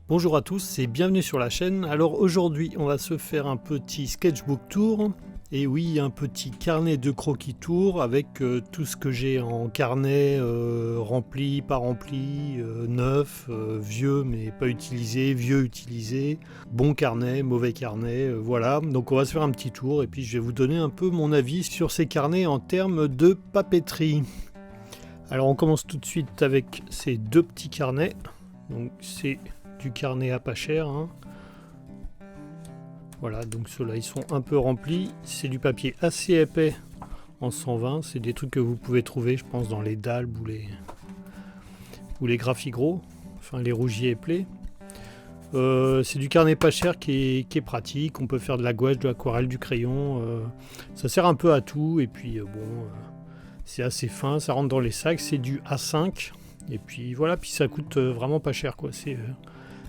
Bonjour à tous et bienvenue sur la chaîne. Alors aujourd'hui on va se faire un petit sketchbook tour. Et oui, un petit carnet de croquis tour avec tout ce que j'ai en carnet, rempli, pas rempli, neuf, vieux mais pas utilisé, vieux utilisé, bon carnet, mauvais carnet, voilà. Donc on va se faire un petit tour et puis je vais vous donner un peu mon avis sur ces carnets en termes de papeterie. Alors on commence tout de suite avec ces deux petits carnets. Donc c'est du carnet à pas cher, hein. Voilà, donc ceux-là ils sont un peu remplis. C'est du papier assez épais en 120. C'est des trucs que vous pouvez trouver, je pense, dans les dalbes ou les Graphic-Gros, enfin les rougiers éplés. C'est du carnet pas cher qui est pratique. On peut faire de la gouache, de l'aquarelle, du crayon. Ça sert un peu à tout. Et puis c'est assez fin, ça rentre dans les sacs. C'est du A5. Et puis voilà, puis ça coûte vraiment pas cher, quoi.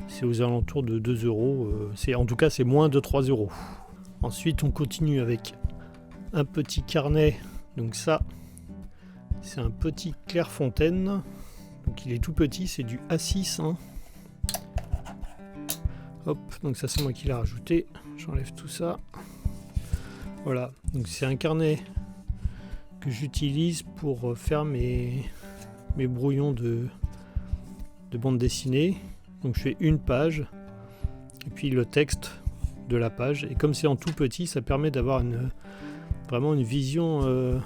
C'est aux alentours de 2 euros. En tout cas, c'est moins de 3 euros. Ensuite, on continue avec un petit carnet. Donc ça, c'est un petit Clairefontaine. Donc il est tout petit, c'est du A6. Hein. Hop, donc ça c'est moi qui l'ai rajouté. J'enlève tout ça. Voilà, donc c'est un carnet que j'utilise pour faire mes brouillons de bande dessinée. Donc je fais une page et puis le texte de la page, et comme c'est en tout petit, ça permet d'avoir vraiment une vision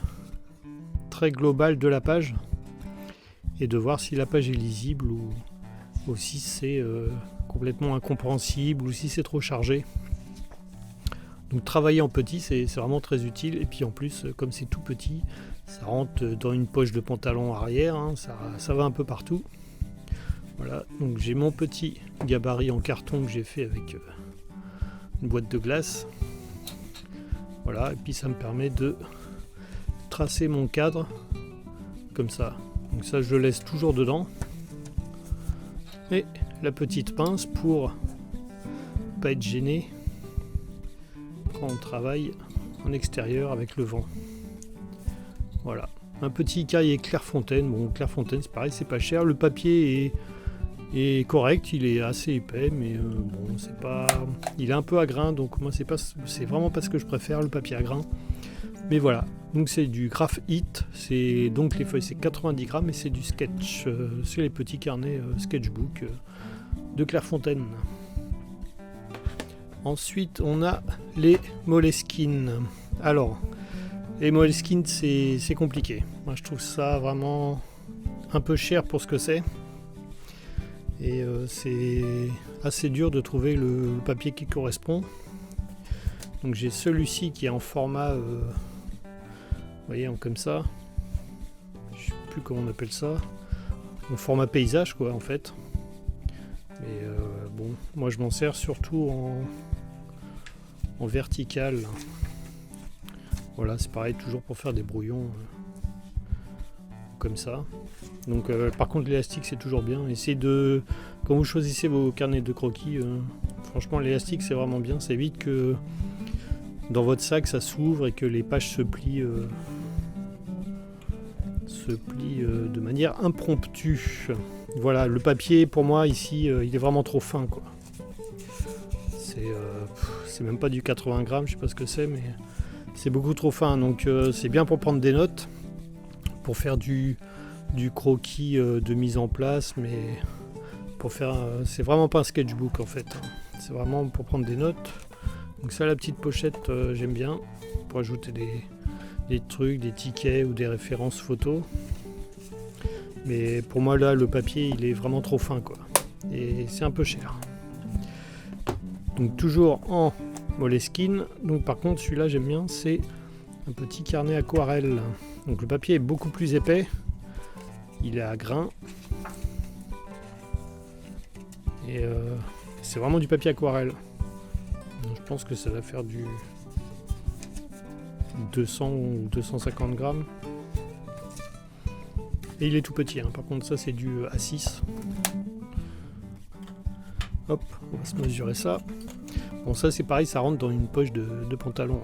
très globale de la page et de voir si la page est lisible ou si c'est complètement incompréhensible ou si c'est trop chargé. Donc travailler en petit, c'est vraiment très utile, et puis en plus comme c'est tout petit, ça rentre dans une poche de pantalon arrière, hein, ça va un peu partout. Voilà, donc j'ai mon petit gabarit en carton que j'ai fait avec une boîte de glace. Voilà, et puis ça me permet de tracer mon cadre comme ça. Donc ça, je le laisse toujours dedans. Et la petite pince pour pas être gêné quand on travaille en extérieur avec le vent. Voilà, un petit cahier Clairefontaine. Bon, Clairefontaine, c'est pareil, c'est pas cher. Le papier est correct, il est assez épais, mais bon, c'est pas, il est un peu à grain, donc moi c'est vraiment pas ce que je préfère, le papier à grain. Mais voilà, donc c'est du Graph Hit, donc les feuilles c'est 90 grammes et c'est du sketch, c'est les petits carnets sketchbook de Clairefontaine. Ensuite on a les Moleskine. Alors les Moleskine c'est compliqué, moi je trouve ça vraiment un peu cher pour ce que c'est. Et c'est assez dur de trouver le papier qui correspond. Donc j'ai celui-ci qui est en format, vous voyez, comme ça. Je sais plus comment on appelle ça. En format paysage, quoi, en fait. Mais bon, moi je m'en sers surtout en vertical. Voilà, c'est pareil, toujours pour faire des brouillons comme ça. Donc par contre l'élastique c'est toujours bien. Essayez de, quand vous choisissez vos carnets de croquis, franchement l'élastique c'est vraiment bien. Ça évite que dans votre sac ça s'ouvre et que les pages se plient de manière impromptue. Voilà, le papier pour moi ici il est vraiment trop fin, quoi. C'est même pas du 80 grammes, je sais pas ce que c'est, mais c'est beaucoup trop fin. Donc c'est bien pour prendre des notes, pour faire du croquis de mise en place, mais pour faire c'est vraiment pas un sketchbook en fait, hein. C'est vraiment pour prendre des notes. Donc ça, la petite pochette, j'aime bien pour ajouter des trucs, des tickets ou des références photos, mais pour moi là le papier il est vraiment trop fin, quoi, et c'est un peu cher. Donc toujours en Moleskine. Donc par contre celui-là j'aime bien, c'est un petit carnet aquarelle. Donc le papier est beaucoup plus épais, il est à grain et c'est vraiment du papier aquarelle. Donc, je pense que ça va faire du 200 ou 250 grammes et il est tout petit, hein. Par contre ça c'est du A6. Hop, on va se mesurer ça. Bon, ça c'est pareil, ça rentre dans une poche de pantalon,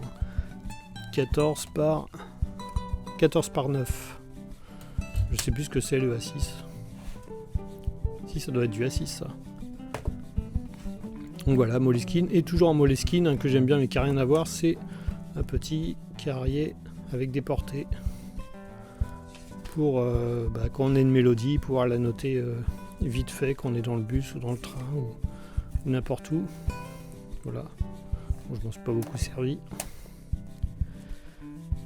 14 par 9. Je sais plus ce que c'est le A6. Si, ça doit être du A6, ça. Donc voilà, Moleskine, et toujours en Moleskine, que j'aime bien mais qui n'a rien à voir, c'est un petit carrier avec des portées pour quand on a une mélodie, pouvoir la noter vite fait quand on est dans le bus ou dans le train ou n'importe où. Voilà, bon, je m'en suis pas beaucoup servi,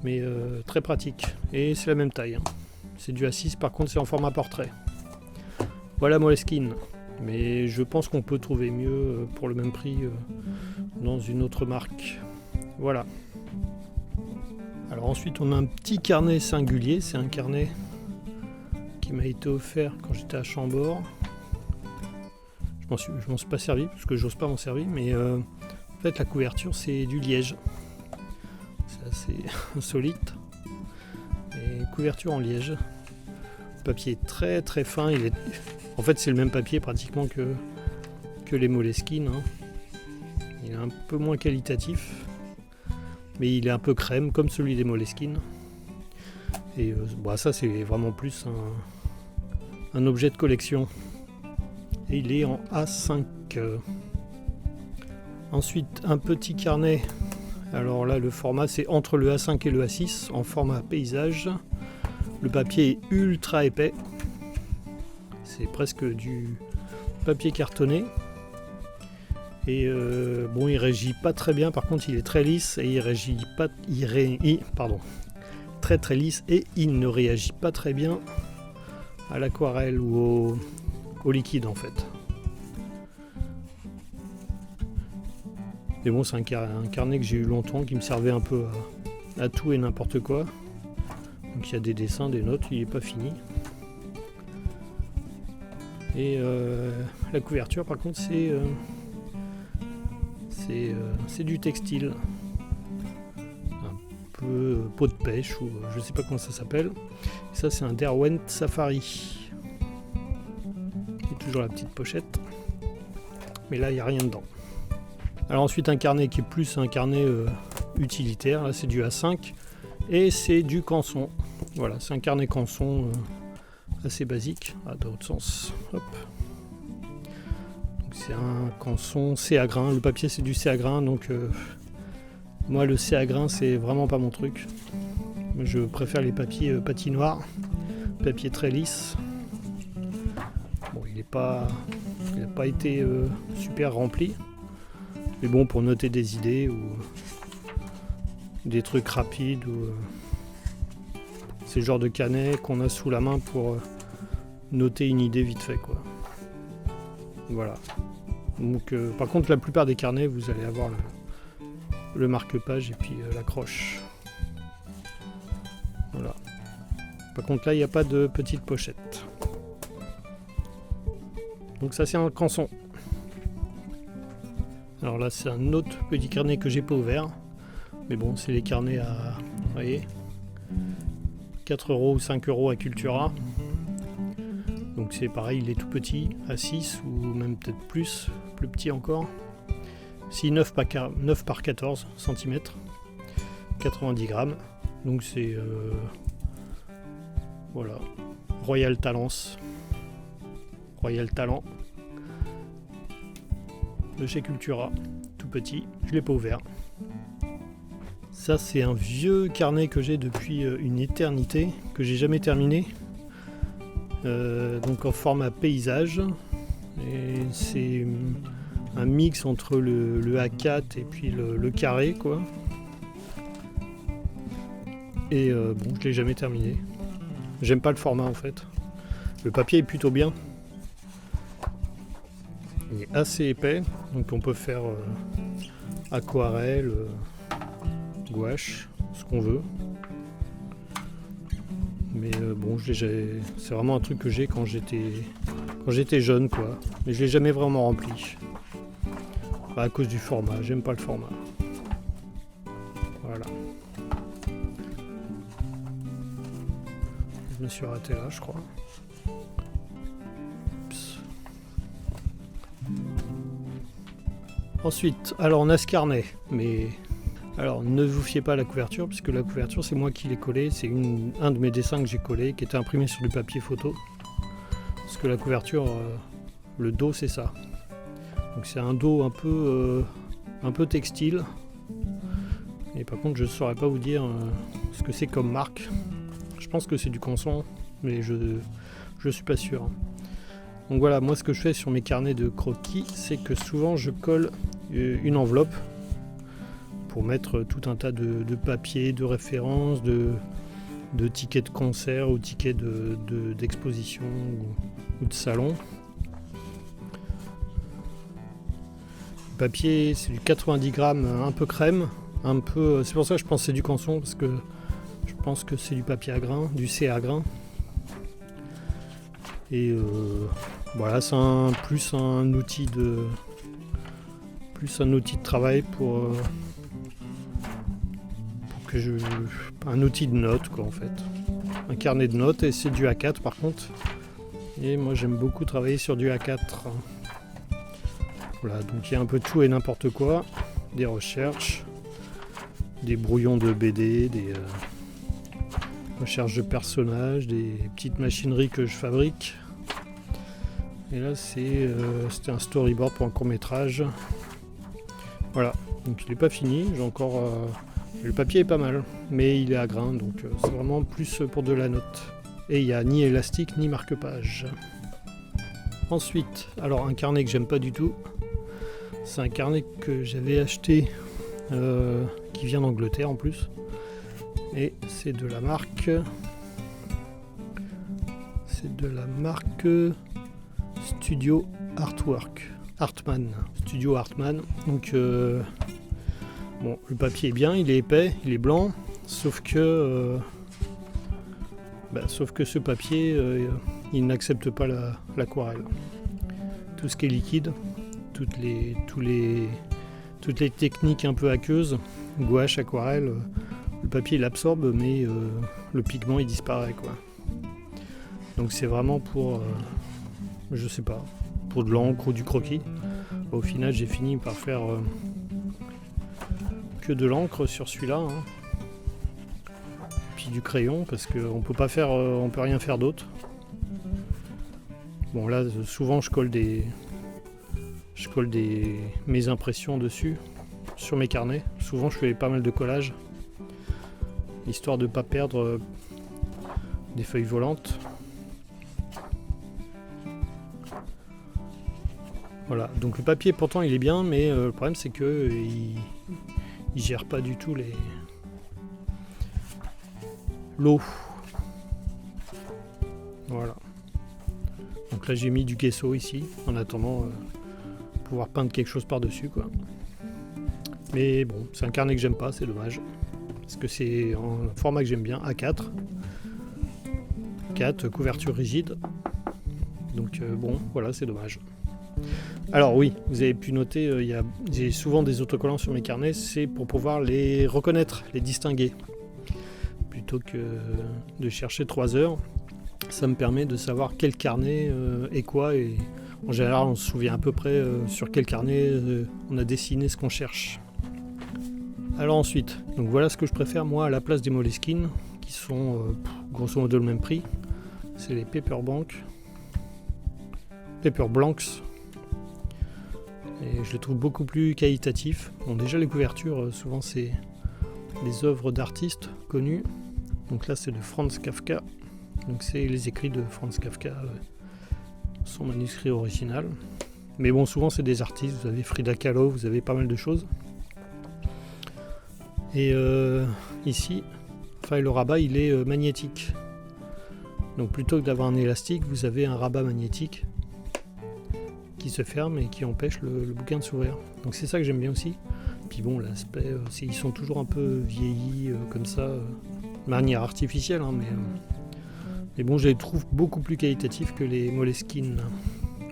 mais très pratique, et c'est la même taille, hein. C'est du A6, par contre c'est en format portrait. Voilà Moleskine, mais je pense qu'on peut trouver mieux pour le même prix dans une autre marque. Voilà. Alors ensuite on a un petit carnet singulier, c'est un carnet qui m'a été offert quand j'étais à Chambord. Je m'en suis pas servi parce que j'ose pas m'en servir, mais en fait la couverture c'est du liège. C'est assez insolite. Et couverture en liège. Le papier est très très fin. En fait c'est le même papier pratiquement que les Moleskine, hein. Il est un peu moins qualitatif, mais il est un peu crème comme celui des Moleskine. Et ça c'est vraiment plus un objet de collection. Et il est en A5. Ensuite un petit carnet. Alors là le format c'est entre le A5 et le A6 en format paysage. Le papier est ultra épais. C'est presque du papier cartonné. Et il régit pas très bien, par contre il est très lisse et il régit pas. Très très lisse et il ne réagit pas très bien à l'aquarelle ou au liquide en fait. Mais bon, c'est un carnet que j'ai eu longtemps, qui me servait un peu à tout et n'importe quoi. Donc il y a des dessins, des notes, il n'est pas fini. Et la couverture par contre c'est du textile. Un peu peau de pêche ou je sais pas comment ça s'appelle. Ça c'est un Derwent Safari. Et toujours la petite pochette. Mais là il n'y a rien dedans. Alors ensuite un carnet qui est plus un carnet utilitaire. Là c'est du A5 et c'est du Canson. Voilà, c'est un carnet Canson assez basique. Dans l'autre sens. Hop. C'est un Canson C à grain, le papier c'est du C à grain, donc moi le C à grain c'est vraiment pas mon truc. Je préfère les papiers patinoires, papier très lisse. Bon, il n'a pas été super rempli, mais bon, pour noter des idées ou des trucs rapides, c'est le genre de carnet qu'on a sous la main pour noter une idée vite fait, quoi. Voilà. Donc, par contre, la plupart des carnets, vous allez avoir le marque-page et puis l'accroche. Voilà. Par contre, là, il n'y a pas de petite pochette. Donc ça, c'est un Canson. Alors là, c'est un autre petit carnet que j'ai pas ouvert. Mais bon, c'est les carnets à, vous voyez, 4 € ou 5 € à Cultura. Donc c'est pareil, il est tout petit, à 6 ou même peut-être plus petit encore. Si 9 par 14 cm, 90 grammes. Donc c'est voilà, Royal Talent de chez Cultura, tout petit, je l'ai pas ouvert. Ça c'est un vieux carnet que j'ai depuis une éternité, que j'ai jamais terminé. Donc en format paysage, et c'est un mix entre le A4 et puis le carré, quoi. Et bon, je l'ai jamais terminé. J'aime pas le format en fait. Le papier est plutôt bien. Il est assez épais, donc on peut faire aquarelle, gouache, ce qu'on veut. Mais bon, c'est vraiment un truc que j'ai quand j'étais jeune, quoi. Mais je l'ai jamais vraiment rempli. À cause du format, j'aime pas le format. Voilà. Je me suis arrêté là, je crois. Oups. Ensuite, alors on a ce carnet, mais alors ne vous fiez pas à la couverture, puisque la couverture c'est moi qui l'ai collé, c'est un de mes dessins que j'ai collé, qui était imprimé sur du papier photo. Parce que la couverture, le dos c'est ça. Donc c'est un dos un peu textile. Et par contre je ne saurais pas vous dire ce que c'est comme marque. Je pense que c'est du Canson, mais je suis pas sûr. Donc voilà, moi ce que je fais sur mes carnets de croquis, c'est que souvent je colle une enveloppe pour mettre tout un tas de papiers, de références, de tickets de concert ou tickets d'exposition ou de salon. Le papier, c'est du 90 grammes, un peu crème, c'est pour ça que je pense que c'est du Canson, parce que je pense que c'est du papier à grains, du C à grains. Et voilà, c'est plus un outil de travail pour que un outil de notes quoi en fait. Un carnet de notes, et c'est du A4 par contre. Et moi j'aime beaucoup travailler sur du A4. Voilà, donc il y a un peu de tout et n'importe quoi, des recherches, des brouillons de BD, des recherches de personnages, des petites machineries que je fabrique. Et là c'était un storyboard pour un court-métrage. Voilà, donc il n'est pas fini, j'ai encore le papier est pas mal, mais il est à grains, donc c'est vraiment plus pour de la note. Et il n'y a ni élastique ni marque-page. Ensuite, alors un carnet que j'aime pas du tout, c'est un carnet que j'avais acheté qui vient d'Angleterre en plus. Et c'est de la marque Studio Hartmann. Donc bon, le papier est bien, il est épais, il est blanc, sauf que ce papier il n'accepte pas l'aquarelle. Tout ce qui est liquide, toutes les techniques un peu aqueuses, gouache, aquarelle, le papier il absorbe, mais le pigment il disparaît quoi. Donc c'est vraiment pour je sais pas, pour de l'encre ou du croquis. Au final j'ai fini par faire que de l'encre sur celui-là, hein. Puis du crayon parce qu'on peut rien faire d'autre. Bon là souvent je colle mes impressions dessus sur mes carnets. Souvent je fais pas mal de collages histoire de pas perdre des feuilles volantes. Voilà, donc le papier pourtant il est bien, mais le problème c'est que il gère pas du tout l'eau. Voilà. Donc là j'ai mis du gesso ici en attendant pouvoir peindre quelque chose par dessus quoi. Mais bon, c'est un carnet que j'aime pas, c'est dommage. Parce que c'est un format que j'aime bien, A4. 4, couverture rigide. Donc bon, voilà, c'est dommage. Alors oui, vous avez pu noter, j'ai souvent des autocollants sur mes carnets, c'est pour pouvoir les reconnaître, les distinguer. Plutôt que de chercher 3 heures, ça me permet de savoir quel carnet est quoi, et en général on se souvient à peu près sur quel carnet on a dessiné ce qu'on cherche. Alors ensuite, donc voilà ce que je préfère moi à la place des Moleskine, qui sont grosso modo le même prix, c'est les Paper Blanks. Et je les trouve beaucoup plus qualitatifs. Bon, déjà les couvertures, souvent c'est des œuvres d'artistes connus. Donc là c'est de Franz Kafka. Donc c'est les écrits de Franz Kafka, son manuscrit original. Mais bon, souvent c'est des artistes, vous avez Frida Kahlo, vous avez pas mal de choses. Et ici, le rabat il est magnétique. Donc plutôt que d'avoir un élastique, vous avez un rabat magnétique qui se ferme et qui empêche le bouquin de s'ouvrir. Donc c'est ça que j'aime bien aussi. Puis bon, l'aspect, ils sont toujours un peu vieillis comme ça, de manière artificielle, hein, mais bon, je les trouve beaucoup plus qualitatifs que les Moleskine.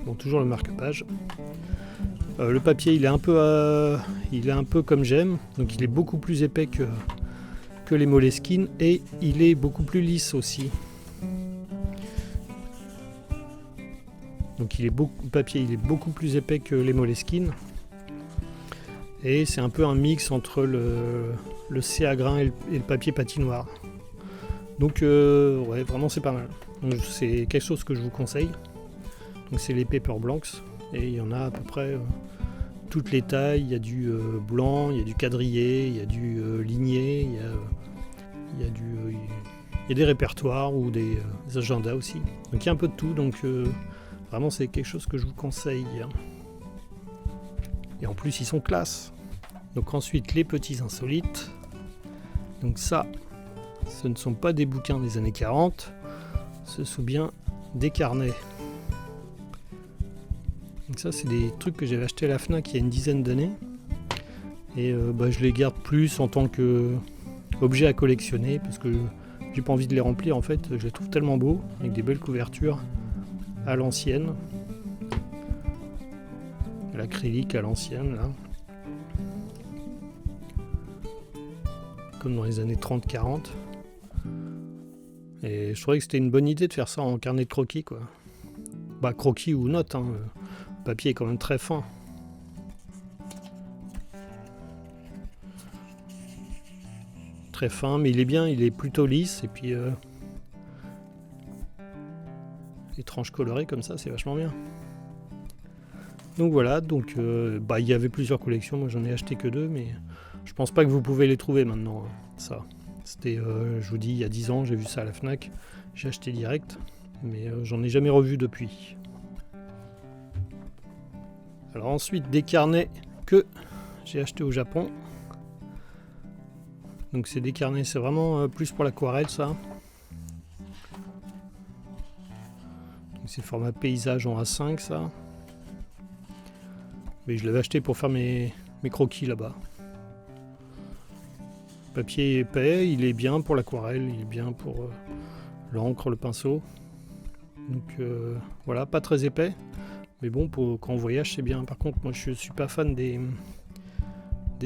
Bon, toujours le marque-page. Le papier, il est un peu comme j'aime, donc il est beaucoup plus épais que les Moleskine, et il est beaucoup plus lisse aussi. Donc le papier il est beaucoup plus épais que les Moleskine, et c'est un peu un mix entre le C à grains et le papier patinoire. Donc ouais, vraiment c'est pas mal. Donc, c'est quelque chose que je vous conseille. Donc c'est les Paper Blanks. Et il y en a à peu près toutes les tailles. Il y a du blanc, il y a du quadrillé, il y a du ligné, il y a des répertoires ou des agendas aussi. Donc il y a un peu de tout, donc vraiment c'est quelque chose que je vous conseille. Et en plus ils sont classe. Donc ensuite les petits insolites. Donc ça, ce ne sont pas des bouquins des années 40, ce sont bien des carnets. Donc ça c'est des trucs que j'avais acheté à la Fnac il y a une dizaine d'années. Et je les garde plus en tant que objet à collectionner parce que j'ai pas envie de les remplir en fait, je les trouve tellement beaux, avec des belles couvertures à l'ancienne. L'acrylique à l'ancienne là. Comme dans les années 30-40. Et je trouvais que c'était une bonne idée de faire ça en carnet de croquis quoi. Bah croquis ou notes, hein. Le papier est quand même très fin. Très fin, mais il est bien, il est plutôt lisse et puis les tranches colorées comme ça, c'est vachement bien. Donc voilà, donc il y avait plusieurs collections, moi j'en ai acheté que 2, mais je pense pas que vous pouvez les trouver maintenant. Hein, ça, c'était, je vous dis, il y a 10 ans, j'ai vu ça à la Fnac, j'ai acheté direct, mais j'en ai jamais revu depuis. Alors ensuite, des carnets que j'ai achetés au Japon. Donc c'est des carnets, c'est vraiment plus pour l'aquarelle ça. C'est format paysage en A5 ça. Mais je l'avais acheté pour faire mes croquis là-bas. Papier épais, il est bien pour l'aquarelle, il est bien pour l'encre, le pinceau. Donc voilà, pas très épais. Mais bon, quand on voyage c'est bien. Par contre, moi je suis pas fan des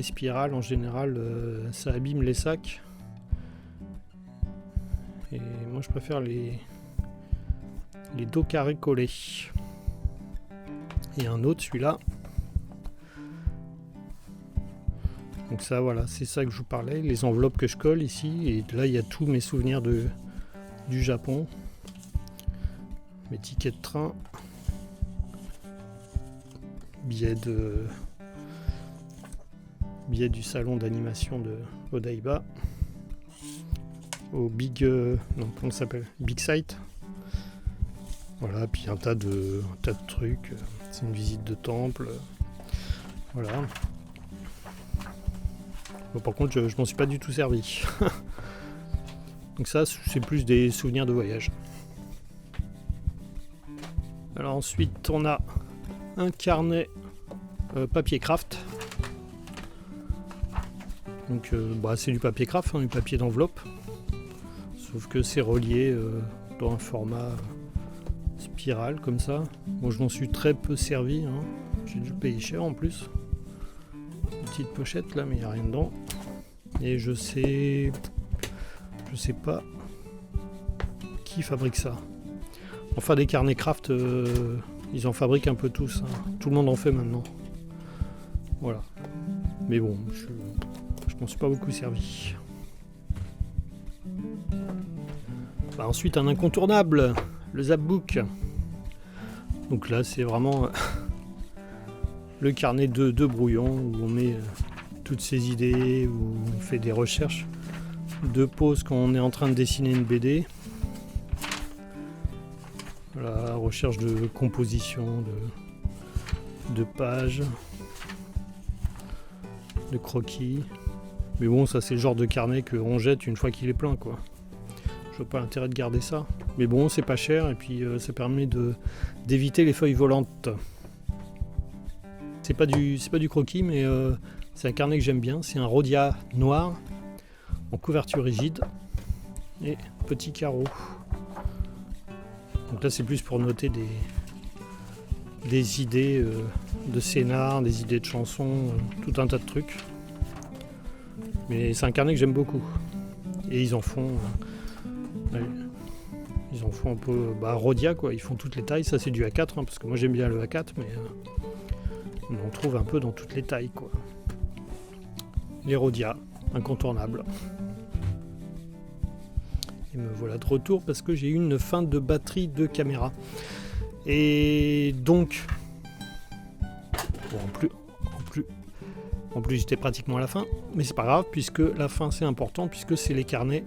spirales en général, ça abîme les sacs. Et moi je préfère les dos carrés collés. Et un autre, celui-là. Donc ça, voilà, c'est ça que je vous parlais, les enveloppes que je colle ici. Et là, il y a tous mes souvenirs du Japon. Mes tickets de train. Billets du salon d'animation de Odaiba. Au Big... comment ça s'appelle ? Big Sight. Voilà, puis un tas de trucs. C'est une visite de temple. Voilà. Bon, par contre, je m'en suis pas du tout servi. Donc ça, c'est plus des souvenirs de voyage. Alors ensuite, on a un carnet papier craft. Donc c'est du papier craft, du papier d'enveloppe. Sauf que c'est relié dans un format spirale comme ça. Bon, je m'en suis très peu servi. Hein. J'ai dû payer cher en plus. Une petite pochette là, mais il n'y a rien dedans. Et je sais pas qui fabrique ça. Enfin, des carnets craft, ils en fabriquent un peu tous. Hein. Tout le monde en fait maintenant. Voilà. Mais bon, je m'en suis pas beaucoup servi. Ensuite, un incontournable, le Zapbook. Donc là, c'est vraiment le carnet de brouillon où on met toutes ses idées, où on fait des recherches de pause quand on est en train de dessiner une BD. Voilà, recherche de composition, de pages, de croquis. Mais bon, ça c'est le genre de carnet qu'on jette une fois qu'il est plein, quoi. Je vois pas l'intérêt de garder ça. Mais bon, c'est pas cher et puis ça permet d'éviter les feuilles volantes. C'est pas du croquis, mais c'est un carnet que j'aime bien. C'est un Rhodia noir en couverture rigide et petits carreaux. Donc là, c'est plus pour noter des idées de scénar, des idées de chansons, tout un tas de trucs. Mais c'est un carnet que j'aime beaucoup. Et ils en font un peu Rhodia, quoi. Ils font toutes les tailles. Ça, c'est du A4, hein, parce que moi j'aime bien le A4, mais on en trouve un peu dans toutes les tailles, quoi. Les Rhodia, incontournables. Et me voilà de retour parce que j'ai eu une fin de batterie de caméra. Et donc, Bon, en plus j'étais pratiquement à la fin, mais c'est pas grave puisque la fin c'est important, puisque c'est les carnets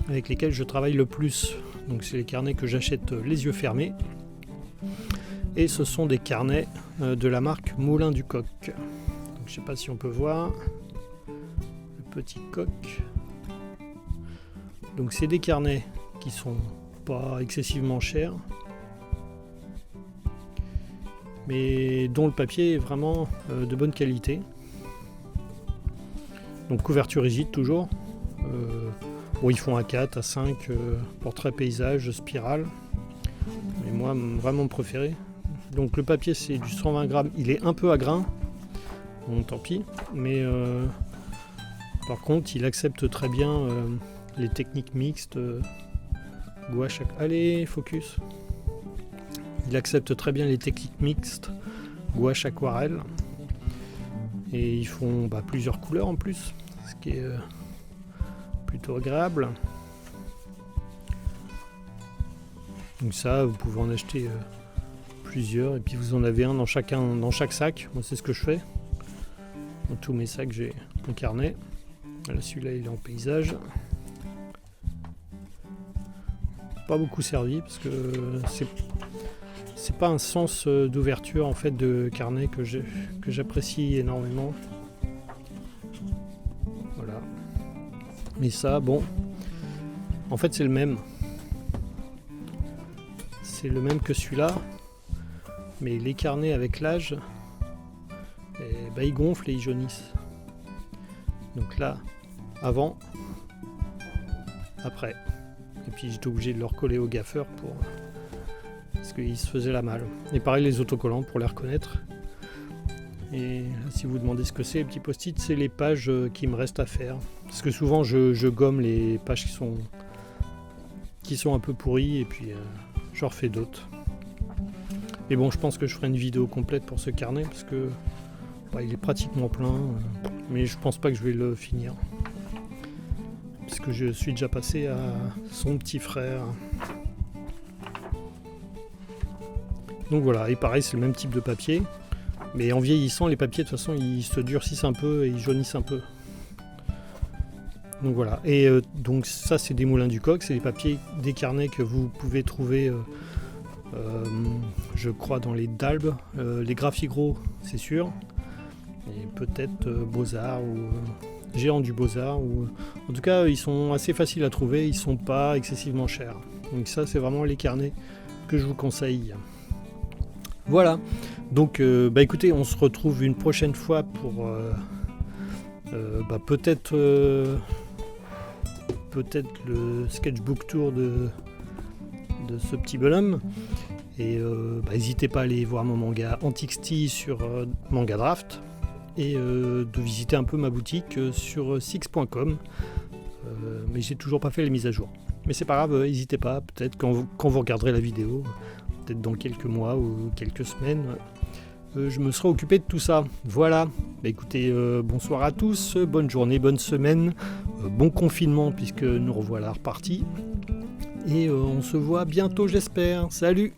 avec lesquels je travaille le plus. Donc c'est les carnets que j'achète les yeux fermés, et ce sont des carnets de la marque Moulin du Coq. Donc, je sais pas si on peut voir le petit coq. Donc c'est des carnets qui sont pas excessivement chers, mais dont le papier est vraiment de bonne qualité. Donc couverture rigide toujours. Bon, ils font A4, A5, portrait paysage, spirale. Mais moi, vraiment mon préféré. Donc le papier c'est du 120 grammes. Il est un peu à grain. Bon, tant pis. Mais par contre, il accepte très bien les techniques mixtes. Gouache. Allez, focus. Il accepte très bien les techniques mixtes. Gouache, aquarelle. Et ils font plusieurs couleurs en plus. Ce qui est plutôt agréable. Donc ça, vous pouvez en acheter plusieurs, et puis vous en avez un dans chaque sac. Moi c'est ce que je fais. Dans tous mes sacs j'ai un carnet. Là, celui-là il est en paysage. Pas beaucoup servi parce que c'est pas un sens d'ouverture en fait de carnet que j'apprécie énormément. Voilà. Mais ça, bon, en fait c'est le même. C'est le même que celui-là, mais les carnets avec l'âge, ils gonflent et ils jaunissent. Donc là, avant, après. Et puis j'étais obligé de le recoller au gaffeur parce qu'il se faisait la malle. Et pareil les autocollants pour les reconnaître. Et si vous vous demandez ce que c'est, les petits post-it, c'est les pages qui me restent à faire. Parce que souvent je gomme les pages qui sont un peu pourries, et puis j'en refais d'autres. Mais bon, je pense que je ferai une vidéo complète pour ce carnet parce que il est pratiquement plein, mais je pense pas que je vais le finir puisque je suis déjà passé à son petit frère. Donc voilà, et pareil c'est le même type de papier, mais en vieillissant les papiers de toute façon ils se durcissent un peu et ils jaunissent un peu. Donc voilà, et donc ça c'est des Moulins du Coq, c'est des papiers, des carnets que vous pouvez trouver je crois dans les Dalbes, les Graphigros c'est sûr, et peut-être Beaux-Arts ou Géant du Beaux-Arts, ou en tout cas ils sont assez faciles à trouver, ils sont pas excessivement chers. Donc ça c'est vraiment les carnets que je vous conseille. Voilà, donc écoutez, on se retrouve une prochaine fois pour peut-être le sketchbook tour de ce petit bonhomme. Et n'hésitez pas à aller voir mon manga Antixty sur Manga Draft, et de visiter un peu ma boutique sur six.com. Mais j'ai toujours pas fait les mises à jour. Mais c'est pas grave, n'hésitez pas, peut-être quand vous regarderez la vidéo, peut-être dans quelques mois ou quelques semaines, je me serai occupé de tout ça. Voilà, écoutez, bonsoir à tous, bonne journée, bonne semaine, bon confinement puisque nous revoilà repartis. Et on se voit bientôt j'espère. Salut!